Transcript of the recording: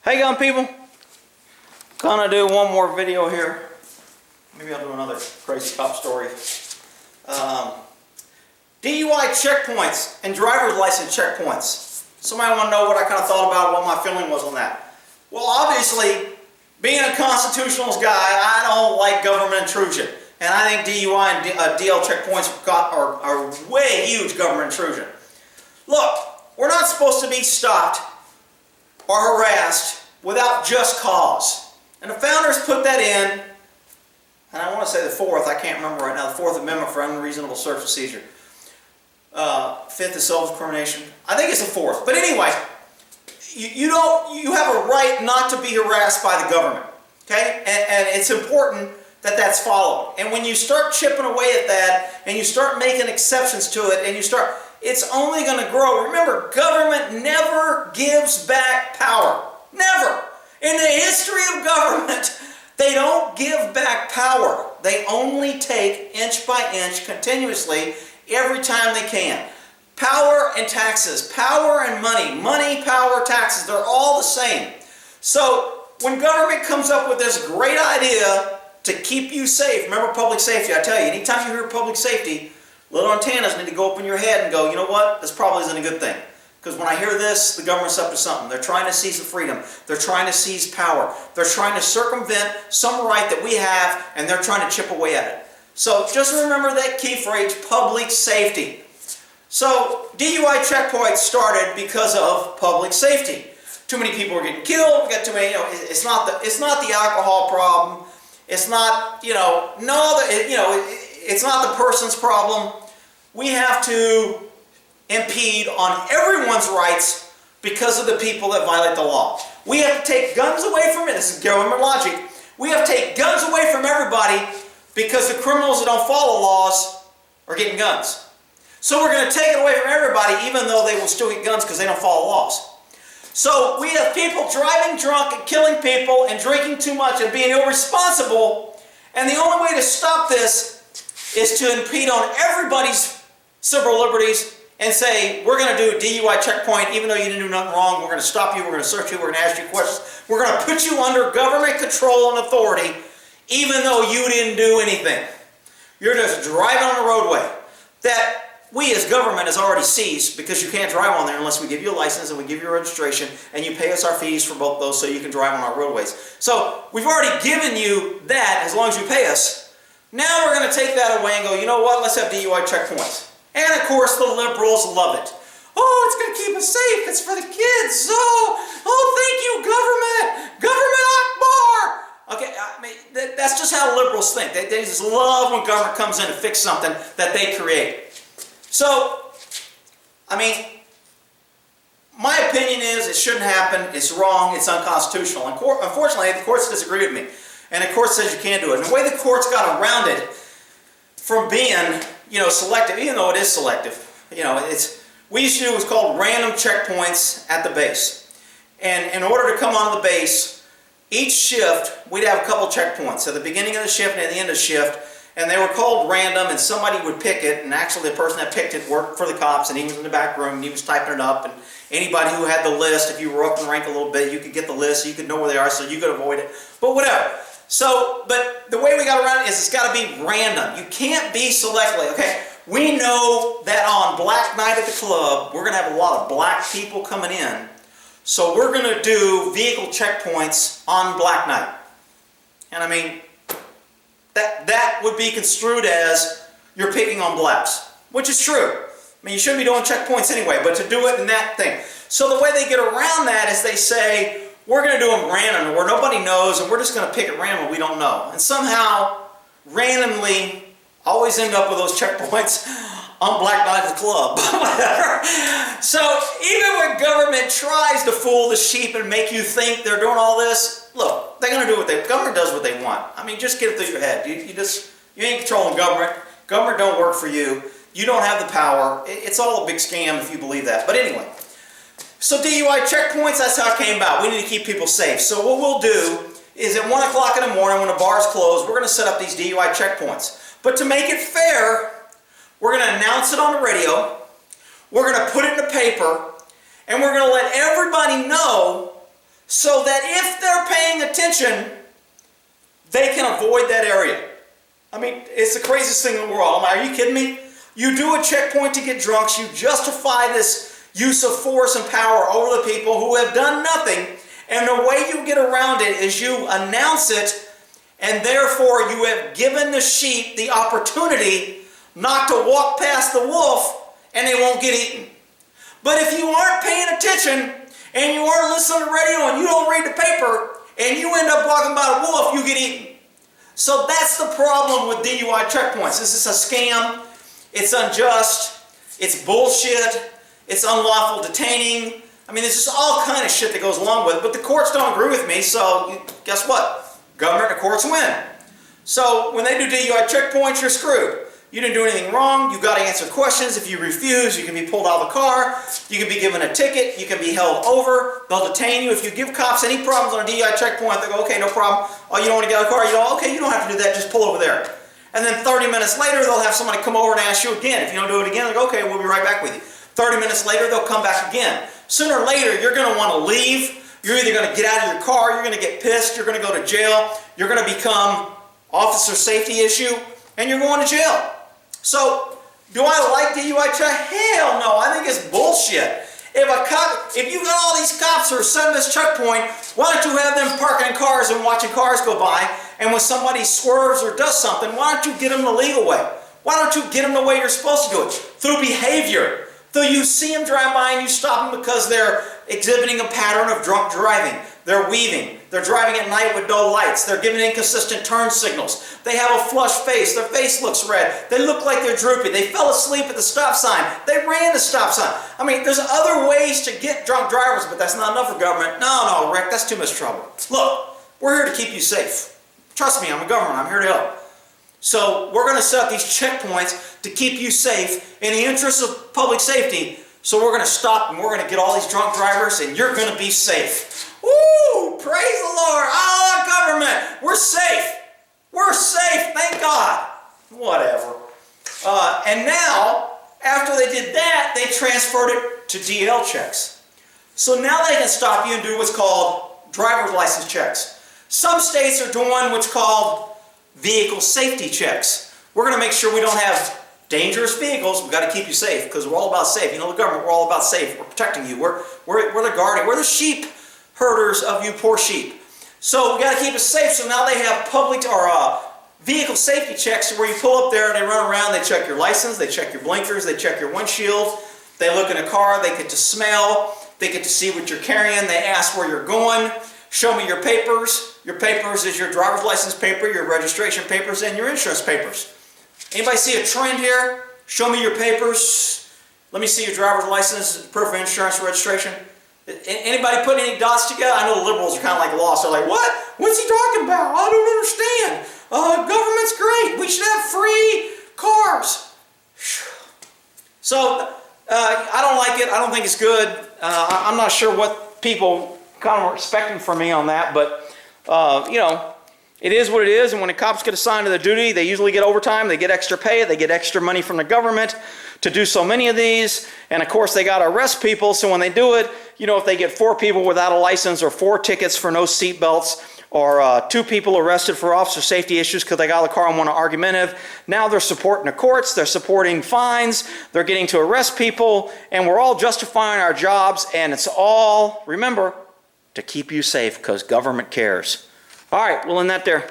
Hey young people, gonna do one more video here. Maybe I'll do another crazy cop story. DUI checkpoints and driver's license checkpoints. Somebody want to know what I kind of thought about, what my feeling was on that. Well, obviously, being a constitutionalist guy, I don't like government intrusion. And I think DUI and DL checkpoints are way huge government intrusion. Look, we're not supposed to be stopped or harassed without just cause. And the founders put that in, and I want to say the fourth, I can't remember right now, the Fourth Amendment for unreasonable search and seizure. Fifth is self-incrimination. I think it's the fourth. But anyway, you have a right not to be harassed by the government. Okay? And it's important that that's followed. And when you start chipping away at that, and you start making exceptions to it, and it's only going to grow. Remember, government never gives back power. Never. In the history of government, they don't give back power. They only take inch by inch continuously every time they can. Power and taxes, power and money, money, power, taxes, they're all the same. So when government comes up with this great idea to keep you safe, remember public safety, I tell you, anytime you hear public safety, little antennas need to go up in your head and go, you know what, this probably isn't a good thing. Because when I hear this, the government's up to something. They're trying to seize the freedom. They're trying to seize power. They're trying to circumvent some right that we have, and they're trying to chip away at it. So just remember that key phrase, public safety. So DUI checkpoints started because of public safety. Too many people are getting killed. We got too many. It's not the alcohol problem. It's not it's not the person's problem. We have to impede on everyone's rights because of the people that violate the law. We have to take guns away from it. This is government logic. We have to take guns away from everybody because the criminals that don't follow laws are getting guns. So we're going to take it away from everybody even though they will still get guns because they don't follow laws. So we have people driving drunk and killing people and drinking too much and being irresponsible. And the only way to stop this is to impede on everybody's civil liberties and say, we're going to do a DUI checkpoint even though you didn't do nothing wrong. We're going to stop you. We're going to search you. We're going to ask you questions. We're going to put you under government control and authority even though you didn't do anything. You're just driving on a roadway that we as government has already seized because you can't drive on there unless we give you a license and we give you a registration and you pay us our fees for both those so you can drive on our roadways. So we've already given you that as long as you pay us. Now we're going to take that away and go, you know what, let's have DUI checkpoints. And of course the liberals love it. Oh, it's going to keep us safe. It's for the kids. Oh, thank you, government. Government Akbar. Okay, I mean, that's just how liberals think. They just love when government comes in to fix something that they create. So, I mean, my opinion is it shouldn't happen. It's wrong. It's unconstitutional. And unfortunately, the courts disagree with me. And the court says you can't do it. And the way the courts got around it from being, selective, even though it is selective, we used to do what's called random checkpoints at the base. And in order to come on the base, each shift, we'd have a couple checkpoints. At the beginning of the shift and at the end of the shift. And they were called random, and somebody would pick it, and actually the person that picked it worked for the cops, and he was in the back room, and he was typing it up, and anybody who had the list, if you were up in the rank a little bit, you could get the list, so you could know where they are, so you could avoid it, but whatever. So, but the way we got around it is it's got to be random. You can't be selectively, okay? We know that on Black Night at the club, we're going to have a lot of black people coming in, so we're going to do vehicle checkpoints on Black Night. And I mean, that would be construed as you're picking on blacks, which is true. I mean, you shouldn't be doing checkpoints anyway, but to do it in that thing. So the way they get around that is they say, we're going to do them random, where nobody knows, and we're just going to pick at random, we don't know. And somehow, randomly, always end up with those checkpoints on Black Night at the club. Whatever. So even when government tries to fool the sheep and make you think they're doing all this, look, they're going to do government does what they want. I mean, just get it through your head. You ain't controlling government. Government don't work for you. You don't have the power. It's all a big scam if you believe that. But anyway, so DUI checkpoints, that's how it came about. We need to keep people safe. So what we'll do is at 1 o'clock in the morning when the bar's closed, we're going to set up these DUI checkpoints. But to make it fair, we're going to announce it on the radio, we're going to put it in the paper, and we're going to let everybody know so that if they're paying attention, they can avoid that area. I mean, it's the craziest thing in the world. Are you kidding me? You do a checkpoint to get drunks. You justify this use of force and power over the people who have done nothing. And the way you get around it is you announce it, and therefore you have given the sheep the opportunity not to walk past the wolf, and they won't get eaten. But if you aren't paying attention, and you aren't listening to the radio, and you don't read the paper, and you end up walking by a wolf, you get eaten. So that's the problem with DUI checkpoints. This is a scam. It's unjust. It's bullshit. It's unlawful detaining. I mean, there's just all kind of shit that goes along with it. But the courts don't agree with me, so guess what? Government and the courts win. So when they do DUI checkpoints, you're screwed. You didn't do anything wrong. You've got to answer questions. If you refuse, you can be pulled out of the car. You can be given a ticket. You can be held over. They'll detain you. If you give cops any problems on a DUI checkpoint, they go, okay, no problem. Oh, you don't want to get out of the car? You go, okay, you don't have to do that. Just pull over there. And then 30 minutes later, they'll have somebody come over and ask you again. If you don't do it again, they go, okay, we'll be right back with you. 30 minutes later, they'll come back again. Sooner or later, you're going to want to leave. You're either going to get out of your car, you're going to get pissed, you're going to go to jail, you're going to become officer safety issue, and you're going to jail. So, do I like DUI check? Hell no, I think it's bullshit. If you got all these cops who are setting this checkpoint, why don't you have them parking in cars and watching cars go by, and when somebody swerves or does something, why don't you get them the legal way? Why don't you get them the way you're supposed to do it? Through behavior. Though you see them drive by and you stop them because they're exhibiting a pattern of drunk driving. They're weaving. They're driving at night with no lights. They're giving inconsistent turn signals. They have a flushed face. Their face looks red. They look like they're droopy. They fell asleep at the stop sign. They ran the stop sign. I mean, there's other ways to get drunk drivers, but that's not enough for government. No, Rick, that's too much trouble. Look, we're here to keep you safe. Trust me, I'm a government. I'm here to help. So we're going to set up these checkpoints to keep you safe in the interest of public safety. So we're going to stop and we're going to get all these drunk drivers and you're going to be safe. Woo! Praise the Lord. Oh, government. We're safe. We're safe. Thank God. Whatever. And now, after they did that, they transferred it to DL checks. So now they can stop you and do what's called driver's license checks. Some states are doing what's called vehicle safety checks. We're going to make sure we don't have dangerous vehicles. We've got to keep you safe because we're all about safe. You know, the government, we're all about safe. We're protecting you. We're the guardian. We're the sheep herders of you poor sheep. So we've got to keep us safe. So now they have public or vehicle safety checks where you pull up there and they run around. They check your license. They check your blinkers. They check your windshield. They look in a car. They get to smell. They get to see what you're carrying. They ask where you're going. Show me your papers. Your papers is your driver's license paper, your registration papers, and your insurance papers. Anybody see a trend here? Show me your papers. Let me see your driver's license, proof of insurance, registration. Anybody put any dots together? I know the liberals are kind of like lost. They're like, what? What's he talking about? I don't understand. Government's great. We should have free cars. So, I don't like it. I don't think it's good. I'm not sure what people kind of were expecting from me on that, but you know, it is what it is, and when the cops get assigned to the duty, they usually get overtime, they get extra pay, they get extra money from the government to do so many of these, and of course they got to arrest people, so when they do it, you know, if they get 4 people without a license or 4 tickets for no seat belts, or 2 people arrested for officer safety issues because they got out of the car and want to argumentative, now they're supporting the courts, they're supporting fines, they're getting to arrest people, and we're all justifying our jobs, and it's all, remember, to keep you safe because government cares. All right, we'll end that there.